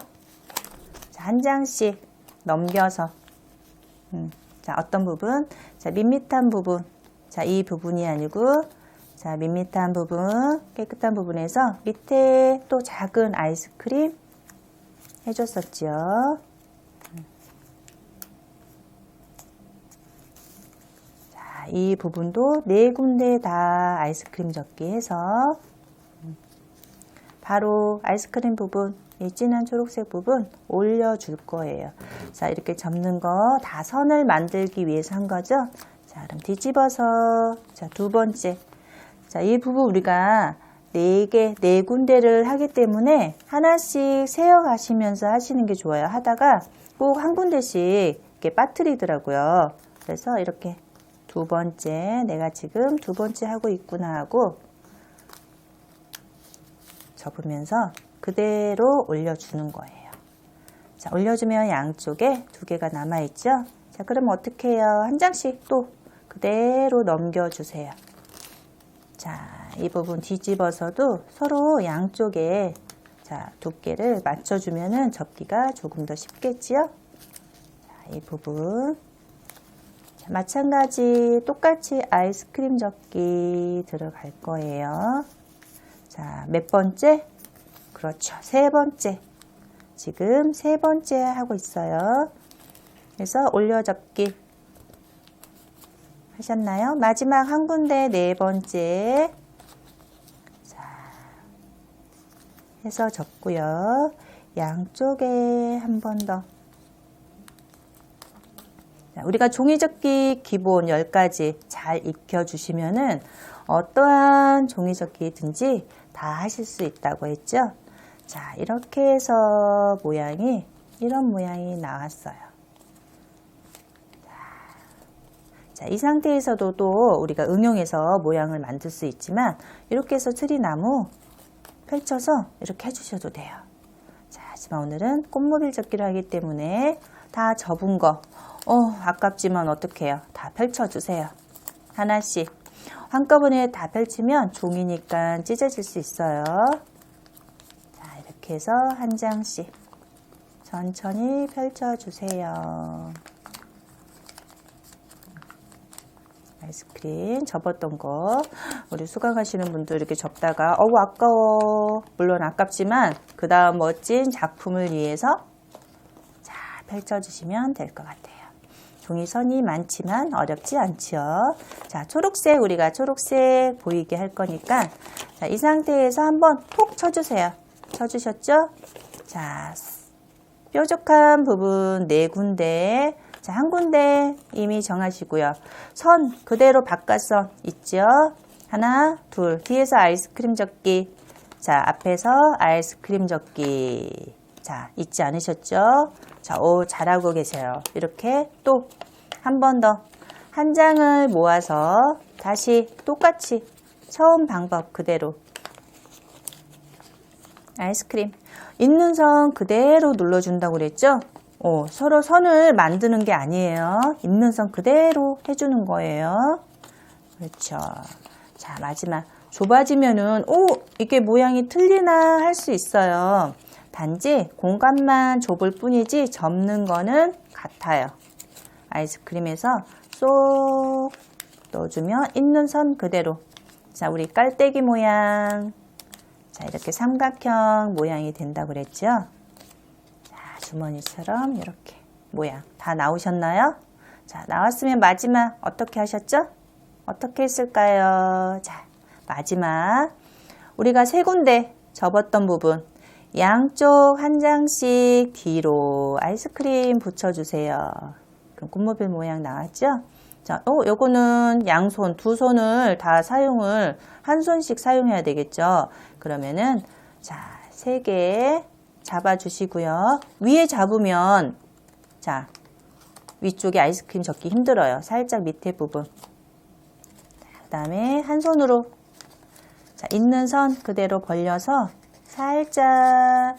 자, 한 장씩 넘겨서 자, 어떤 부분? 자, 밋밋한 부분. 자, 이 부분이 아니고 자, 밋밋한 부분, 깨끗한 부분에서 밑에 또 작은 아이스크림 해줬었죠. 자, 이 부분도 4군데 다 아이스크림 접기 해서 바로 아이스크림 부분, 이 진한 초록색 부분 올려줄 거예요. 자, 이렇게 접는 거 다 선을 만들기 위해서 한 거죠. 자, 그럼 뒤집어서 자, 2번째. 자, 이 부분 우리가 4군데를 하기 때문에 하나씩 세어 가시면서 하시는 게 좋아요. 하다가 꼭 한 군데씩 이렇게 빠뜨리더라고요. 그래서 이렇게 2번째, 내가 지금 2번째 하고 있구나 하고 접으면서 그대로 올려주는 거예요. 자, 올려주면 양쪽에 2개가 남아있죠? 자, 그럼 어떻게 해요? 한 장씩 또 그대로 넘겨주세요. 자, 이 부분 뒤집어서도 서로 양쪽에 자, 두께를 맞춰주면은 접기가 조금 더 쉽겠지요? 자, 이 부분. 자, 마찬가지 똑같이 아이스크림 접기 들어갈 거예요. 자, 몇 번째? 그렇죠. 3번째. 지금 3번째 하고 있어요. 그래서 올려접기. 하셨나요? 마지막 한 군데 4번째. 자, 해서 접고요. 양쪽에 한 번 더. 자, 우리가 종이접기 기본 10가지 잘 익혀주시면은 어떠한 종이접기든지 다 하실 수 있다고 했죠? 자, 이렇게 해서 모양이 이런 모양이 나왔어요. 자, 이 상태에서도 또 우리가 응용해서 모양을 만들 수 있지만 이렇게 해서 트리나무 펼쳐서 이렇게 해주셔도 돼요. 자, 하지만 오늘은 꽃모빌 접기를 하기 때문에 다 접은 거 아깝지만 어떡해요? 다 펼쳐주세요. 하나씩 한꺼번에 다 펼치면 종이니까 찢어질 수 있어요. 자, 이렇게 해서 한 장씩 천천히 펼쳐주세요. 아이스크림 접었던 거 우리 수강하시는 분들 이렇게 접다가 아까워. 물론 아깝지만 그 다음 멋진 작품을 위해서 자, 펼쳐주시면 될 것 같아요. 종이선이 많지만 어렵지 않죠. 자, 초록색 우리가 초록색 보이게 할 거니까 자, 이 상태에서 한번 톡 쳐주세요. 쳐주셨죠? 자, 뾰족한 부분 4군데 자, 한 군데 이미 정하시고요. 선 그대로 바깥선 있죠? 하나, 둘. 뒤에서 아이스크림 접기. 자, 앞에서 아이스크림 접기. 자, 잊지 않으셨죠? 자, 잘하고 계세요. 이렇게 또 한 번 더. 한 장을 모아서 다시 똑같이 처음 방법 그대로 아이스크림. 있는 선 그대로 눌러준다고 그랬죠? 서로 선을 만드는 게 아니에요. 있는 선 그대로 해주는 거예요. 그렇죠. 자, 마지막. 좁아지면은, 이게 모양이 틀리나 할 수 있어요. 단지 공간만 좁을 뿐이지 접는 거는 같아요. 아이스크림에서 쏙 넣어주면 있는 선 그대로. 자, 우리 깔때기 모양. 자, 이렇게 삼각형 모양이 된다고 그랬죠? 자, 주머니처럼 이렇게 모양 다 나오셨나요? 자, 나왔으면 마지막 어떻게 하셨죠? 어떻게 했을까요? 자, 마지막 우리가 세 군데 접었던 부분 양쪽 한 장씩 뒤로 아이스크림 붙여주세요. 그럼 꽃모빌 모양 나왔죠? 자, 요거는 양손, 두 손을 다 사용을, 한 손씩 사용해야 되겠죠? 그러면은, 자, 3개 잡아주시고요. 위에 잡으면, 자, 위쪽에 아이스크림 접기 힘들어요. 살짝 밑에 부분. 그 다음에 한 손으로, 자, 있는 선 그대로 벌려서 살짝,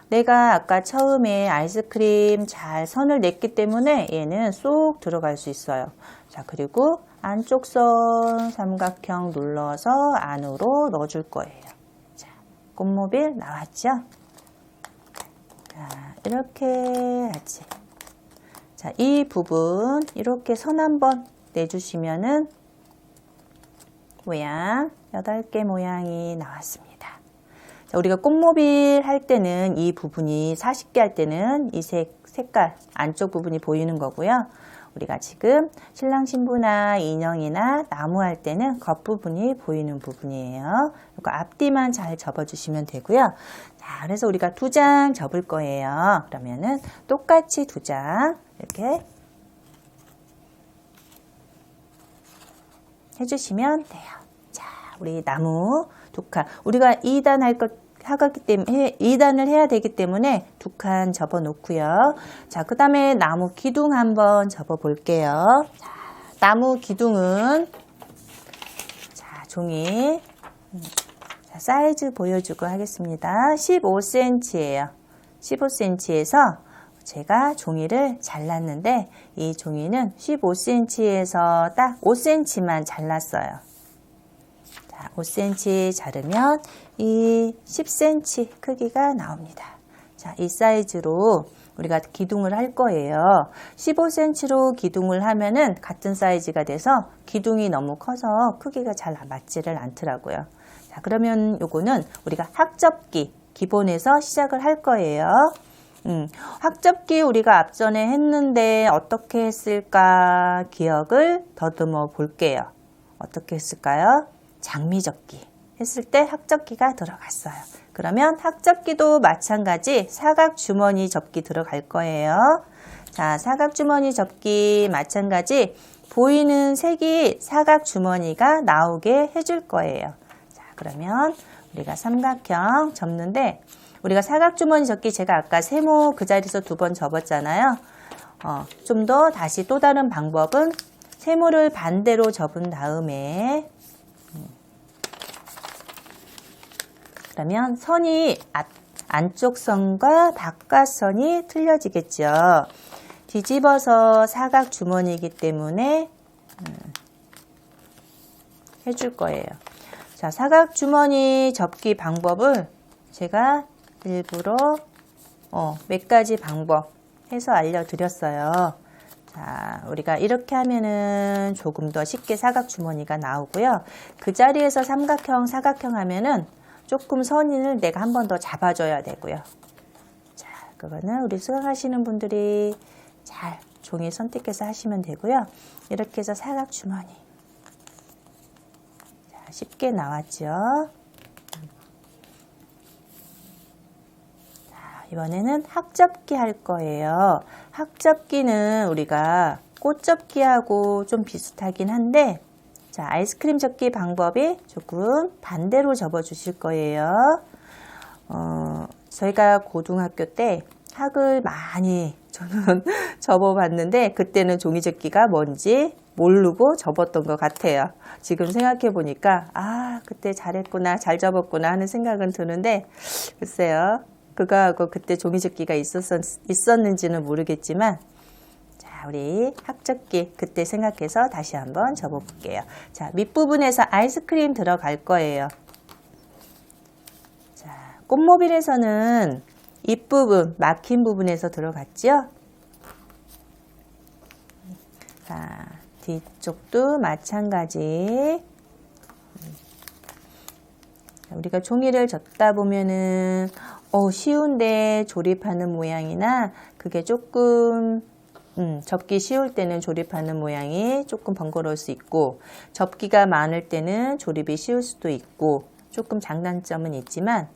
내가 아까 처음에 아이스크림 잘 선을 냈기 때문에 얘는 쏙 들어갈 수 있어요. 자, 그리고 안쪽 선 삼각형 눌러서 안으로 넣어줄 거예요. 자, 꽃모빌 나왔죠? 자, 이렇게 하지. 자, 이 부분 이렇게 선 한번 내주시면은 모양 8개 모양이 나왔습니다. 자, 우리가 꽃모빌 할 때는 이 부분이 40개 할 때는 이 색깔 안쪽 부분이 보이는 거고요. 우리가 지금 신랑 신부나 인형이나 나무 할 때는 겉부분이 보이는 부분이에요. 이거 앞뒤만 잘 접어주시면 되고요. 자, 그래서 우리가 2장 접을 거예요. 그러면은 똑같이 2장 이렇게 해주시면 돼요. 자, 우리 나무 2칸. 우리가 2단 하기 때문에 2단을 해야 되기 때문에 2칸 접어 놓고요. 자, 그 다음에 나무 기둥 한번 접어 볼게요. 자, 나무 기둥은 자, 종이 자, 사이즈 보여주고 하겠습니다. 15cm예요. 15cm에서 제가 종이를 잘랐는데 이 종이는 15cm에서 딱 5cm만 잘랐어요. 5cm 자르면 이 10cm 크기가 나옵니다. 자, 이 사이즈로 우리가 기둥을 할 거예요. 15cm로 기둥을 하면은 같은 사이즈가 돼서 기둥이 너무 커서 크기가 잘 맞지를 않더라고요. 자, 그러면 요거는 우리가 학접기 기본에서 시작을 할 거예요. 학접기 우리가 앞전에 했는데 어떻게 했을까 기억을 더듬어 볼게요. 어떻게 했을까요? 장미접기 했을 때 학접기가 들어갔어요. 그러면 학접기도 마찬가지 사각주머니 접기 들어갈 거예요. 자, 사각주머니 접기 마찬가지 보이는 색이 사각주머니가 나오게 해줄 거예요. 자, 그러면 우리가 삼각형 접는데 우리가 사각주머니 접기 제가 아까 세모 그 자리에서 2번 접었잖아요. 좀 더 다시 또 다른 방법은 세모를 반대로 접은 다음에 그러면 선이 안쪽 선과 바깥 선이 틀려지겠죠. 뒤집어서 사각 주머니이기 때문에 해줄 거예요. 자, 사각 주머니 접기 방법을 제가 일부러 몇 가지 방법 해서 알려드렸어요. 자, 우리가 이렇게 하면은 조금 더 쉽게 사각 주머니가 나오고요. 그 자리에서 삼각형, 사각형 하면은 조금 선을 내가 한 번 더 잡아줘야 되고요. 자, 그거는 우리 수강하시는 분들이 잘 종이 선택해서 하시면 되고요. 이렇게 해서 사각 주머니. 자, 쉽게 나왔죠. 자, 이번에는 학접기 할 거예요. 학접기는 우리가 꽃접기하고 좀 비슷하긴 한데 자, 아이스크림 접기 방법이 조금 반대로 접어 주실 거예요. 저희가 고등학교 때 학을 많이 저는 접어 봤는데 그때는 종이 접기가 뭔지 모르고 접었던 것 같아요. 지금 생각해 보니까 그때 잘했구나, 잘 접었구나 하는 생각은 드는데 글쎄요. 그거하고 그때 종이접기가 있었는지는 모르겠지만 자, 우리 학접기 그때 생각해서 다시 한번 접어볼게요. 자, 밑부분에서 아이스크림 들어갈 거예요. 자, 꽃모빌에서는 입부분, 막힌 부분에서 들어갔죠? 자, 뒤쪽도 마찬가지. 우리가 종이를 접다 보면은 쉬운데 조립하는 모양이나 그게 조금 접기 쉬울 때는 조립하는 모양이 조금 번거로울 수 있고 접기가 많을 때는 조립이 쉬울 수도 있고 조금 장단점은 있지만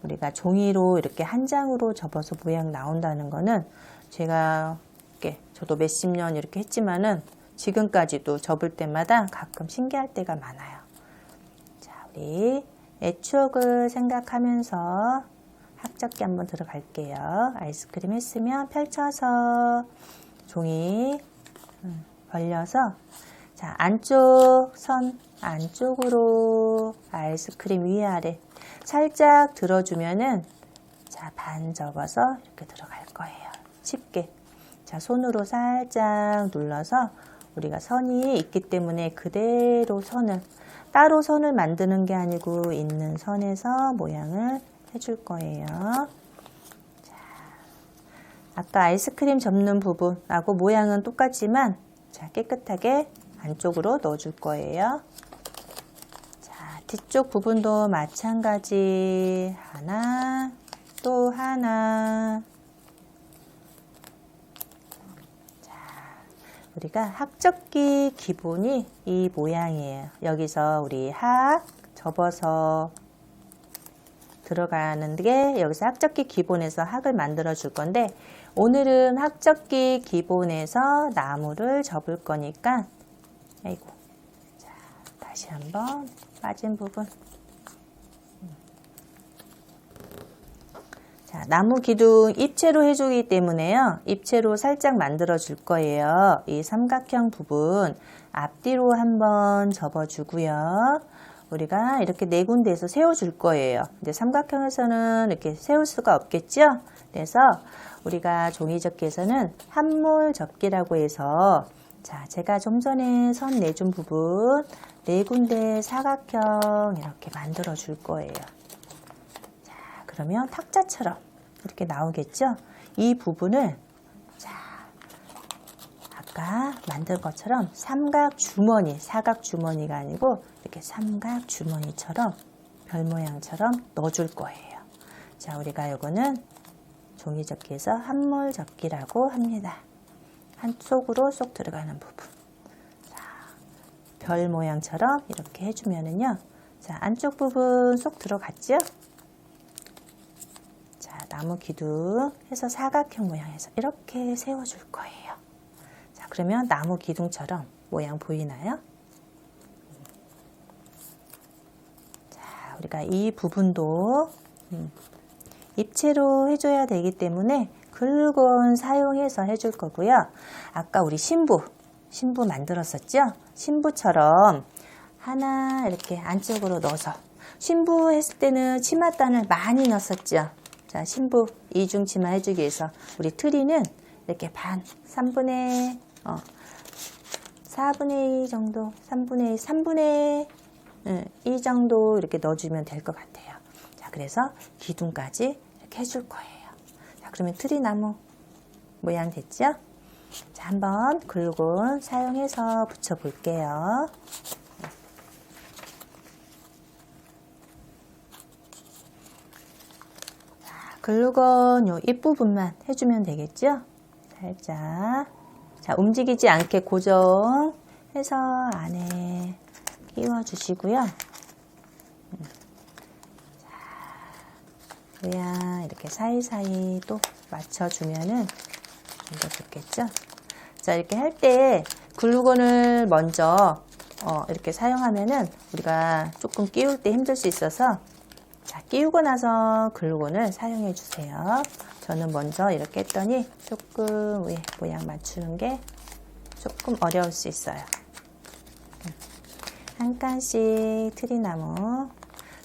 우리가 종이로 이렇게 한 장으로 접어서 모양 나온다는 거는 제가 저도 몇십 년 이렇게 했지만은 지금까지도 접을 때마다 가끔 신기할 때가 많아요. 자, 우리 추억을 생각하면서 학접기 한번 들어갈게요. 아이스크림 했으면 펼쳐서 종이 벌려서 자, 안쪽 선 안쪽으로 아이스크림 위아래 살짝 들어주면은 자, 반 접어서 이렇게 들어갈 거예요. 쉽게. 자, 손으로 살짝 눌러서 우리가 선이 있기 때문에 그대로 선을 따로 선을 만드는 게 아니고 있는 선에서 모양을 해줄 거예요. 자, 아까 아이스크림 접는 부분하고 모양은 똑같지만 자, 깨끗하게 안쪽으로 넣어줄 거예요. 자, 뒤쪽 부분도 마찬가지 하나 또 하나. 우리가 학접기 기본이 이 모양이에요. 여기서 우리 학 접어서 들어가는 게 여기서 학접기 기본에서 학을 만들어 줄 건데 오늘은 학접기 기본에서 나무를 접을 거니까 아이고 자, 다시 한번 빠진 부분 자, 나무 기둥 입체로 해주기 때문에요. 입체로 살짝 만들어 줄 거예요. 이 삼각형 부분 앞뒤로 한번 접어주고요. 우리가 이렇게 네 군데에서 세워줄 거예요. 이제 삼각형에서는 이렇게 세울 수가 없겠죠? 그래서 우리가 종이접기에서는 한몰 접기라고 해서 자, 제가 좀 전에 선 내준 부분 네 군데 사각형 이렇게 만들어 줄 거예요. 그러면 탁자처럼 이렇게 나오겠죠? 이 부분을 자, 아까 만든 것처럼 삼각 주머니, 사각 주머니가 아니고 이렇게 삼각 주머니처럼 별 모양처럼 넣어줄 거예요. 자, 우리가 요거는 종이접기에서 한몰 접기라고 합니다. 한쪽으로 쏙 들어가는 부분. 자, 별 모양처럼 이렇게 해주면은요. 자, 안쪽 부분 쏙 들어갔죠? 나무 기둥 해서 사각형 모양에서 이렇게 세워줄 거예요. 자, 그러면 나무 기둥처럼 모양 보이나요? 자, 우리가 이 부분도 입체로 해줘야 되기 때문에 글건 사용해서 해줄 거고요. 아까 우리 신부 만들었었죠? 신부처럼 하나 이렇게 안쪽으로 넣어서 신부 했을 때는 치맛단을 많이 넣었었죠? 자, 신부 이중 치마 해주기 위해서 우리 트리는 이렇게 반, 3분의 4분의 2 정도, 3분의 2 정도 이렇게 넣어주면 될 것 같아요. 자, 그래서 기둥까지 이렇게 해줄 거예요. 자, 그러면 트리 나무 모양 됐죠? 자, 한번 글루건 사용해서 붙여볼게요. 글루건 요 입부분만 해주면 되겠죠? 살짝. 자, 움직이지 않게 고정해서 안에 끼워주시고요. 자, 모양 이렇게 사이사이 또 맞춰주면은 좀 더 좋겠죠? 자, 이렇게 할 때 글루건을 먼저 이렇게 사용하면은 우리가 조금 끼울 때 힘들 수 있어서 자, 끼우고 나서 글루건을 사용해 주세요. 저는 먼저 이렇게 했더니 조금 위에 모양 맞추는 게 조금 어려울 수 있어요. 한 칸씩 트리나무.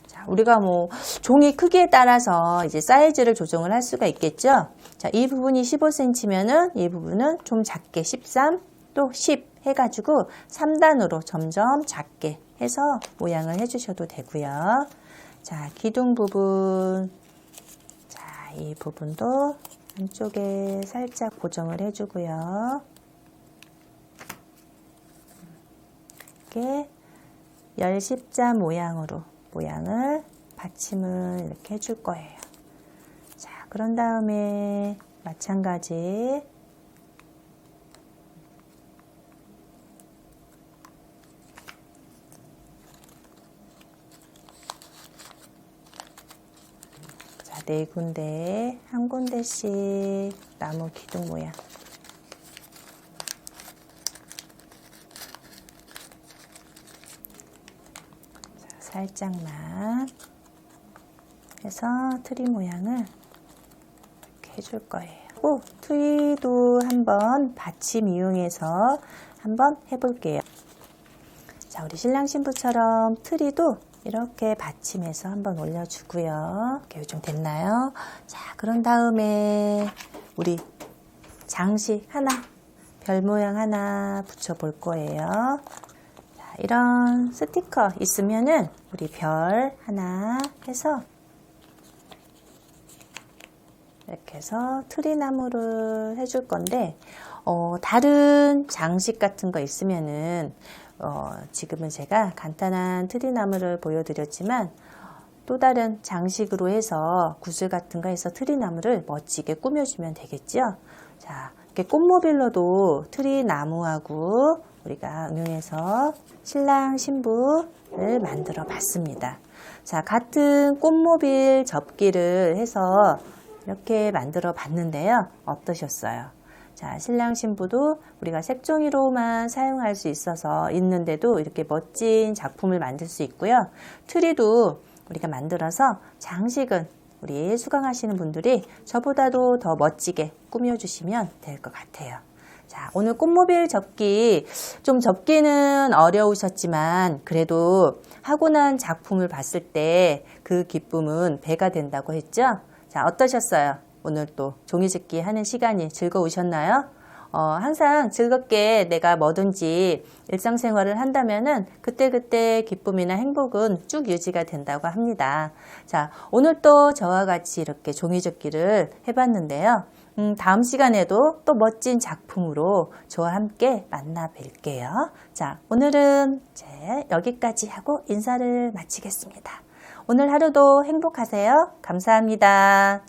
자, 우리가 뭐 종이 크기에 따라서 이제 사이즈를 조정을 할 수가 있겠죠. 자, 이 부분이 15cm면은 이 부분은 좀 작게 13, 또 10 해가지고 3단으로 점점 작게 해서 모양을 해주셔도 되고요. 자, 기둥 부분. 자, 이 부분도 안쪽에 살짝 고정을 해주고요. 이렇게 열십자 모양으로 모양을 받침을 이렇게 해줄 거예요. 자, 그런 다음에 마찬가지 자, 4군데 한 군데씩 나무 기둥 모양. 살짝만 해서 트리 모양을 이렇게 해줄 거예요. 트리도 한번 받침 이용해서 한번 해볼게요. 자, 우리 신랑 신부처럼 트리도 이렇게 받침해서 한번 올려주고요. 이렇게 좀 됐나요? 자, 그런 다음에 우리 장식 하나, 별 모양 하나 붙여볼 거예요. 이런 스티커 있으면은 우리 별 하나 해서 이렇게 해서 트리나무를 해줄 건데 다른 장식 같은 거 있으면은 지금은 제가 간단한 트리나무를 보여드렸지만 또 다른 장식으로 해서 구슬 같은 거 해서 트리나무를 멋지게 꾸며주면 되겠죠. 자, 이렇게 꽃모빌로도 트리나무하고 우리가 응용해서 신랑 신부를 만들어 봤습니다. 자, 같은 꽃모빌 접기를 해서 이렇게 만들어 봤는데요. 어떠셨어요? 자, 신랑 신부도 우리가 색종이로만 사용할 수 있는데도 이렇게 멋진 작품을 만들 수 있고요. 트리도 우리가 만들어서 장식은 우리 수강하시는 분들이 저보다도 더 멋지게 꾸며주시면 될 것 같아요. 자, 오늘 꽃모빌 접기, 좀 접기는 어려우셨지만 그래도 하고 난 작품을 봤을 때 그 기쁨은 배가 된다고 했죠? 자, 어떠셨어요? 오늘 또 종이접기 하는 시간이 즐거우셨나요? 항상 즐겁게 내가 뭐든지 일상생활을 한다면은 그때그때 기쁨이나 행복은 쭉 유지가 된다고 합니다. 자, 오늘 또 저와 같이 이렇게 종이접기를 해봤는데요. 다음 시간에도 또 멋진 작품으로 저와 함께 만나 뵐게요. 자, 오늘은 여기까지 하고 인사를 마치겠습니다. 오늘 하루도 행복하세요. 감사합니다.